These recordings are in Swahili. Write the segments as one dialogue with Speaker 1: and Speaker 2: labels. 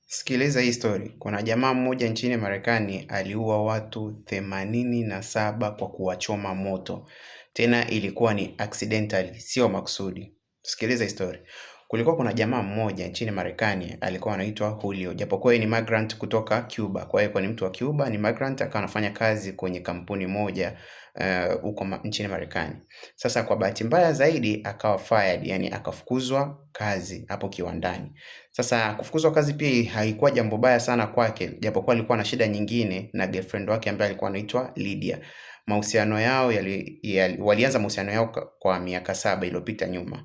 Speaker 1: Sikiliza hii story. Kuna jamaa mmoja nchini Marekani aliua watu 87 kwa kuwachoma moto. Tena ilikuwa ni accidentally, sio makusudi. Sikiliza hii story. Kulikuwa kuna jamaa mmoja nchini Marekani alikuwa anaitwa Julio. Japokuwa yeye ni migrant kutoka Cuba. Kwa hiyo ni mtu wa Cuba, ni migrant, akawa anafanya kazi kwenye kampuni moja huko nchini Marekani. Sasa kwa bahati mbaya zaidi akawa fired, yani akafukuzwa kazi hapo kiwandani. Sasa kufukuzwa kazi pia haikuwa jambo baya sana kwake, japokuwa alikuwa na shida nyingine na girlfriend wake ambaye alikuwa anaitwa Lydia. Mahusiano yao walianza mahusiano yao kwa miaka 7 iliyopita nyuma.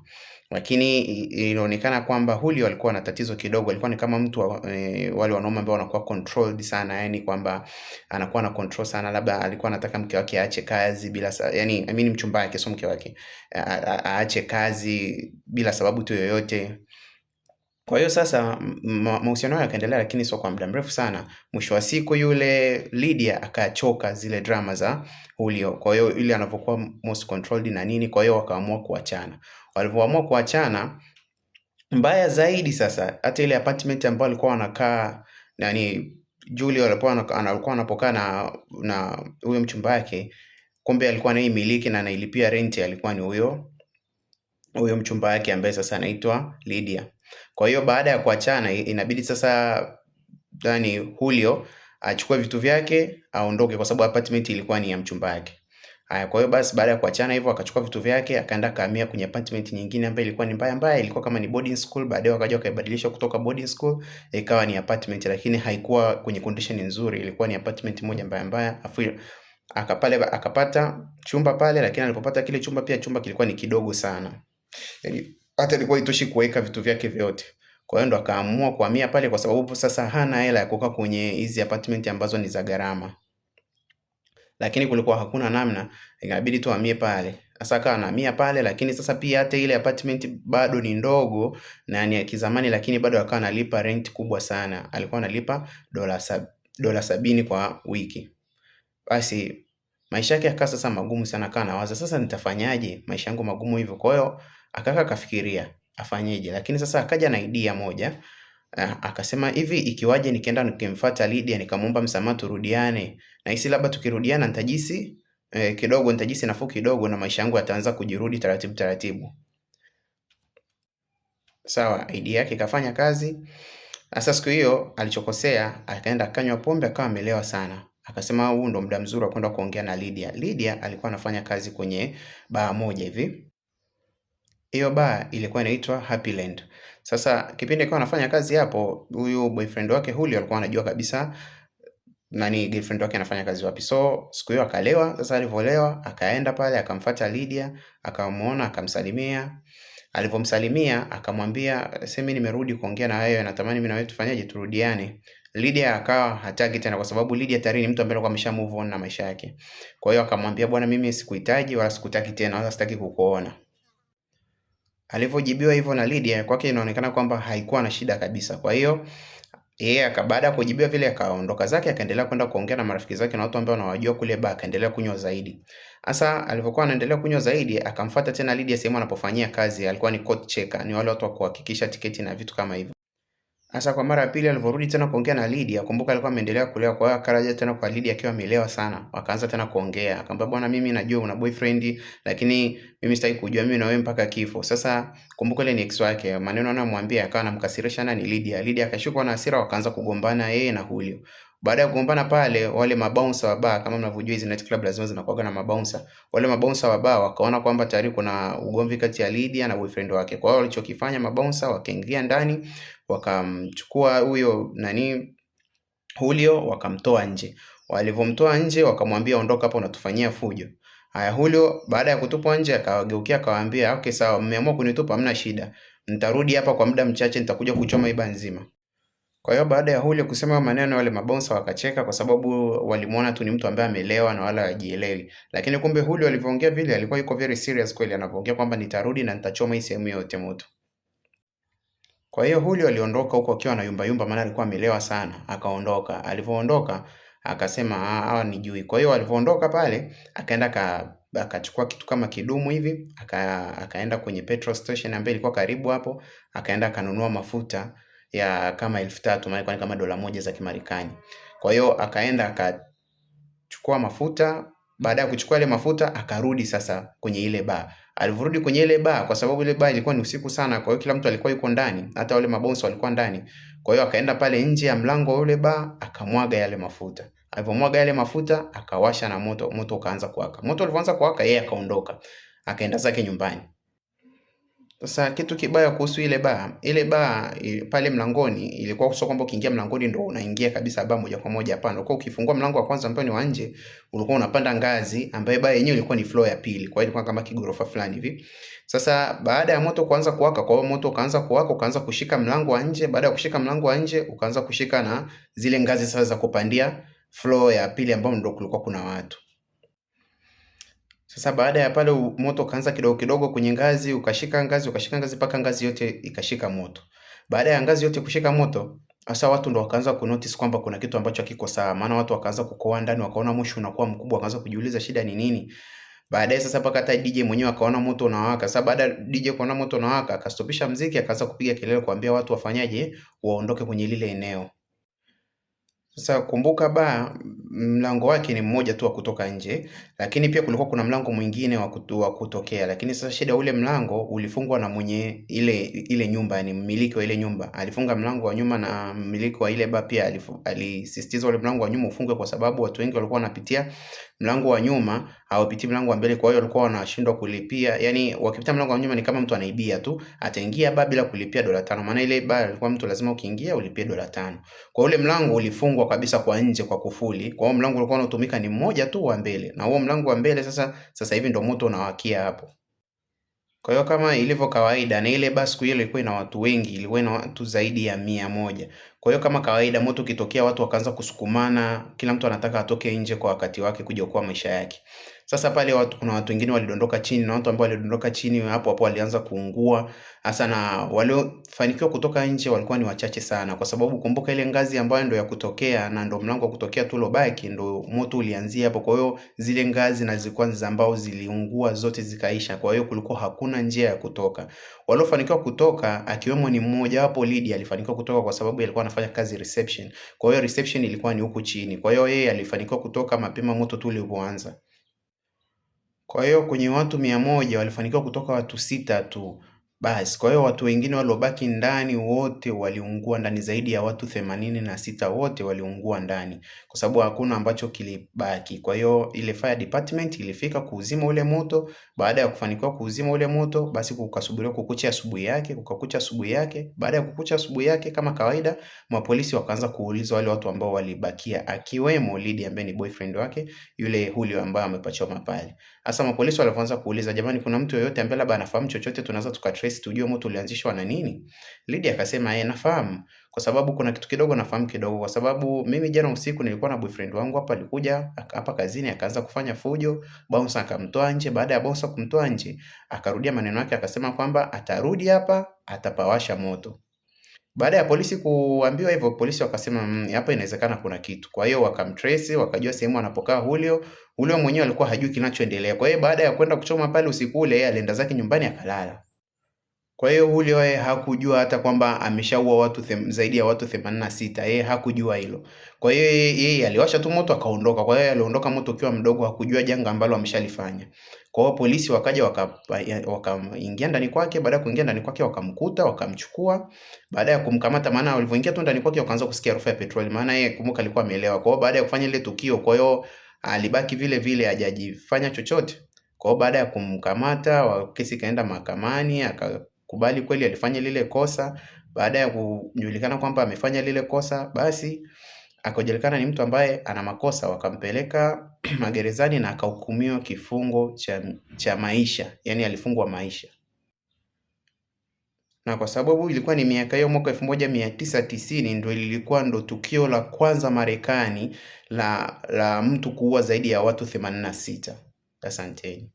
Speaker 1: Lakini inaonekana kwamba Julio alikuwa na tatizo kidogo, alikuwa ni kama mtu wale wanaume ambao wanakuwa controlled sana, yani kwamba anakuwa na control sana, labda alikuwa anataka mke wake aache kazi bila yani mchumba wake, sio mke wake, aache kazi bila sababu tu yoyote. Kwa hiyo sasa mahusiano yao yakaendelea, lakini sio kwa muda mrefu sana. Mwisho wa siku yule Lydia akachoka zile drama za Julio. Kwa hiyo ile anapokuwa most controlled na nini, kwa hiyo wakaamua kuachana. Walipoamua kuachana, mbaya zaidi sasa, hata ile apartment ambayo alikuwa anakaa, yani Julio alikuwa anapokaa na huyo mchumba wake, kumbe alikuwa anaimiliki na anailipia rent, alikuwa ni huyo mchumba wake ambaye sasa anaitwa Lydia. Kwa hiyo baada ya kuachana inabidi sasa Julio achukue vitu vyake aondoke, kwa sababu apartment ilikuwa ni ya mchumba wake. Haya, kwa hiyo basi baada ya kuachana hivyo akachukua vitu vyake akaenda kahamia kwenye apartment nyingine ambayo ilikuwa ni mbaya, ilikuwa kama ni boarding school. Baadaye wakaja wakaibadilisha kutoka boarding school ikawa ni apartment, lakini haikuwa kwenye condition nzuri, ilikuwa ni apartment moja mbaya. Afu akapata chumba pale, lakini alipopata kile chumba pia chumba kilikuwa ni kidogo sana. Yani hata ilikuwa itoshi kuweka vitu vyake vyote. Kwa hiyo ndo akaamua kuhamia pale, kwa sababu sasa hana hela ya kukaa kwenye hizi apartment ambazo ni za gharama. Lakini kulikuwa hakuna namna, ikabidi tu ahamie pale. Sasa akawa anahamia pale, lakini sasa pia hata ile apartment bado ni ndogo na ni ya kizamani, lakini bado akawa analipa rent kubwa sana. Alikuwa analipa $70 kwa wiki. Basi maisha yake yakawa sasa magumu sana, akawa anawaza sasa nitafanyaje? Maisha yangu magumu hivyo. Kwa hiyo akafikiria afanyeje, lakini sasa akaja na idea moja. Akasema hivi, ikiwaje nikienda nikimfuata Lydia nikamwomba msamaha turudiane, na hisi labda tukirudiana nitajisi kidogo, nitajisi nafuu kidogo na maisha yangu yataanza kujirudi taratibu. Sawa, idea yake ikafanya kazi. Sasa siku hiyo alichokosea, akaenda akanywa pombe, akawa amelewa sana. Akasema huu ndo muda mzuri wa kwenda kuongea na Lydia. Lydia alikuwa anafanya kazi kwenye baa moja hivi. Hiyo bar ilikuwa inaitwa Happyland. Sasa kipindi alikuwa anafanya kazi hapo, huyu boyfriend wake Julio alikuwa anajua kabisa girlfriend wake anafanya kazi wapi. So siku hiyo akalewa. Sasa alivolewa akaenda pale akamfuata Lydia, akamuona, akamsalimia. Alipomsalimia akamwambia, sasa mimi nimerudi kuongea na wewe, natamani mimi na wewe tufanyaje, turudiane. Lydia akawa hataki tena, kwa sababu Lydia tayari ni mtu ambaye alikuwa amesha move on na maisha yake. Kwa hiyo akamwambia, bwana, mimi sikuhitaji wala sikutaki tena, wala sitaki kukuona. Alivyojibiwa hivyo na Lydia, kwake inaonekana kwamba haikuwa na shida kabisa. Kwa hiyo yeye baada ya kujibiwa vile akaondoka zake, akaendelea kwenda kuongea na marafiki zake na watu ambao wanawajua kule bar, akaendelea kunywa zaidi. Sasa alipokuwa anaendelea kunywa zaidi, akamfuata tena Lydia sehemu anapofanyia kazi. Alikuwa ni coat checker, ni wale watu wa kuhakikisha tiketi na vitu kama hivyo. Sasa kwa mara ya pili alivorudi tena kuongea na Lydia, kumbuka alikuwa ameendelea kulewa, kwa hiyo akaraja tena kwa Lydia akiwa amelewa sana. Wakaanza tena kuongea. Akamwambia, bwana, mimi najua una boyfriend, lakini mimi sitaki kujua, mimi na wewe mpaka kifo. Sasa kumbuka ile ni ex wake, maneno anamwambia akawa anamkasirisha na ni Lydia. Lydia akashikwa na hasira, wakaanza kugombana yeye na Julio. Baada ya kugombana pale, wale mabouncer wa bar, kama mnavyojua hizi night club lazima zinakuwa na mabouncer. Wale mabouncer wa bar wakaona kwamba tayari kuna ugomvi kati ya Lydia na boyfriend wake. Kwa hiyo walichokifanya mabouncer, wakaingia ndani, wakamchukua huyo Julio, wakamtoa nje. Walivomtoa nje wakamwambia, ondoka hapa, unatufanyia fujo. Haya, Julio baada ya kutupwa nje akawageukia akawaambia, okay sawa, mmeamua kunitupa, hamna shida, nitarudi hapa kwa muda mchache, nitakuja kuchoma iba nzima. Kwa hiyo baada ya Julio kusema maneno, wale mabonsa wakacheka, kwa sababu walimuona tu ni mtu ambaye amelewa na wala hajielewi. Lakini kumbe Julio alivyoongea vile alikuwa yuko very serious kweli, anapoongea kwamba nitarudi na nitachoma hii sehemu yote moto. Kwa hiyo Julio aliondoka huko akiwa na yumba, maana alikuwa amelewa sana. Akaondoka. Alivyoondoka akasema hawa nijui. Kwa hiyo alivyoondoka pale akaenda akachukua kitu kama kidumu hivi, akaenda kwenye petrol station ambayo ilikuwa karibu hapo, akaenda akanunua mafuta ya kama 3,000, maana kama $1 za Kimarekani. Kwa hiyo akaenda akachukua mafuta. Baada ya kuchukua ile mafuta akarudi sasa kwenye ile bar. Alivyorudi kwenye ile bar, kwa sababu ile bar ilikuwa ni usiku sana, kwa hiyo kila mtu alikuwa yuko ndani, hata wale mabonso walikuwa ndani. Kwa hiyo akaenda pale nje ya mlango wa ile bar akamwaga yale mafuta. Alipomwaga yale mafuta akawasha na moto ukaanza kuwaka. Moto ulipoanza kuwaka yeye akaondoka. Akaenda zake nyumbani. Sasa kitu kibaya kuhusu ile bar pale mlangoni ilikuwa sio kwamba ukiingia mlangoni ndio unaingia kabisa bar moja kwa moja, hapana. Ulikuwa ukifungua mlango wa kwanza ambao ni wa nje, ulikuwa unapanda ngazi ambayo bar yenyewe ilikuwa ni floor ya pili. Kwa hiyo ilikuwa kama kigorofa fulani hivi. Sasa baada ya moto kuanza kuwaka, kwa hiyo moto ukaanza kuwaka, ukaanza kushika mlango wa nje. Baada ya kushika mlango wa nje, ukaanza kushika na zile ngazi sasa za kupandia floor ya pili ambapo ndio kulikuwa kuna watu. Sasa baada ya pale moto kaanza kidogo kidogo kwenye ngazi, ukashika ngazi mpaka ngazi yote ikashika moto. Baada ya ngazi yote kushika moto, sasa watu ndo wakaanza kunotice kwamba kuna kitu ambacho hakiko sawa. Maana watu wakaanza kukoa ndani, wakaona moshi unakuwa mkubwa, wakaanza kujiuliza shida ni nini. Baadaye sasa mpaka hata DJ mwenyewe akaona moto unawaka. Sasa baada ya DJ kuona moto unawaka, akastopisha muziki, akaanza kupiga kelele kuambia watu wafanyaje, waondoke kwenye lile eneo. Sasa kumbuka mlango wake ni mmoja tu wa kutoka nje, lakini pia kulikuwa kuna mlango mwingine wa kutokea. Lakini sasa shida, ule mlango ulifungwa na mwenye ile nyumba, yani mmiliki wa ile nyumba alifunga mlango wa nyuma, na mmiliki wa ile pia alisisitiza ule mlango wa nyuma ufungwe, kwa sababu watu wengi walikuwa wanapitia mlango wa nyuma, hawapiti mlango wa mbele. Kwa hiyo walikuwa wanashindwa kulipia, yani wakipita mlango wa nyuma ni kama mtu anaibia tu, ataingia bila kulipia $5. Maana ile ilikuwa mtu lazima ukiingia ulipie $5. Kwa ule mlango ulifungwa kabisa kwa nje kwa kufuli. Kwa hiyo mlango ulikuwa unatumika ni mmoja tu wa mbele, na huo mlango wa mbele sasa hivi ndio moto unawakia hapo. Kwa hiyo kama ilivyo kawaida, na ile siku ile ilikuwa ina watu wengi, ilikuwa ina watu zaidi ya 100. Kwa hiyo kama kawaida, moto ukitokea watu wakaanza kusukumana, kila mtu anataka atoke nje kwa wakati wake kujiokoa maisha yake. Sasa pale kuna watu wengine walidondoka chini, na watu ambao walidondoka chini hapo walianza kuungua. Hasa na waliofanikiwa kutoka nje walikuwa ni wachache sana, kwa sababu kumbuka ile ngazi ambayo ndio ya kutokea na ndio mlango wa kutokea tu lobaki, ndio moto ulianzia hapo. Kwa hiyo zile ngazi na zilikuwa za ambao ziliungua zote zikaisha. Kwa hiyo kulikuwa hakuna njia ya kutoka. Waliofanikiwa kutoka akiwemo ni mmoja wapo, Lydia alifanikiwa kutoka kwa sababu alikuwa anafanya kazi reception. Kwa hiyo reception ilikuwa ni huku chini. Kwa hiyo yeye alifanikiwa kutoka mapema moto tu ulipoanza. Kwa hiyo kwenye watu 100 walifanikiwa kutoka watu 6 tu. Basi kwa hiyo watu wengine waliobaki ndani wote waliungua ndani, zaidi ya watu 86 wote waliungua ndani, kwa sababu hakuna ambacho kilibaki. Kwa hiyo ile fire department ilifika kuuzima ule moto. Baada ya kufanikiwa kuuzima ule moto, basi kukasubiriwa kukucha asubuhi yake. Baada ya kukucha asubuhi yake, kama kawaida, mapolisi wakaanza kuuliza wale watu ambao walibakia, akiwemo Lydia ambaye ni boyfriend wake, yule Julio ambaye amepachoma pale. Hasa mapolisi walianza kuuliza, jamani, kuna mtu yoyote ambaye labda anafahamu chochote tunaweza tukatrace tujue moto ulianzishwa na nini? Lydia akasema nafahamu, kwa sababu kuna kitu kidogo nafahamu kidogo, kwa sababu mimi jana usiku nilikuwa na boyfriend wangu hapa, alikuja hapa kazini akaanza kufanya fujo, bouncer akamtoa nje. Baada ya bouncer kumtoa nje, akarudia maneno yake, akasema kwamba atarudi hapa atapawasha moto. Baada ya polisi kuambiwa hivyo, polisi wakasema hapa inawezekana kuna kitu. Kwa hiyo wakamtrace, wakajua sehemu anapokaa Julio. Julio mwenyewe alikuwa hajui kinachoendelea. Kwa hiyo baada ya kwenda kuchoma pale usiku ule, yeye alienda zake nyumbani akalala. Kwa hiyo Julio yeye hakujua hata kwamba ameshaua watu zaidi ya watu 86. Yeye hakujua hilo. Kwa hiyo yeye aliwasha tu moto akaondoka. Kwa hiyo aliondoka moto ukiwa mdogo, hakujua janga ambalo ameshalifanya. Kwa hiyo polisi wakaja wakaingia ndani kwake. Baada ya kuingia ndani kwake wakamkuta, wakamchukua. Baada ya kumkamata, maana walivyoingia tu ndani kwake wakaanza kusikia harufu ya petroli, maana yeye kumbuka alikuwa ameelewa. Kwa hiyo baada ya kufanya ile tukio, kwa hiyo alibaki vile vile, hajajifanya chochote. Kwa hiyo baada ya kumkamata, kesi kaenda mahakamani, kubali kweli alifanya lile kosa. Baada ya kujulikana kwamba amefanya lile kosa, basi akajulikana ni mtu ambaye ana makosa, wakampeleka magerezani na akahukumiwa kifungo cha maisha, yani alifungwa maisha. Na kwa sababu ilikuwa ni miaka hiyo, mwaka 1990 ndio lilikuwa tukio la kwanza Marekani la mtu kuua zaidi ya watu 86. Asanteni.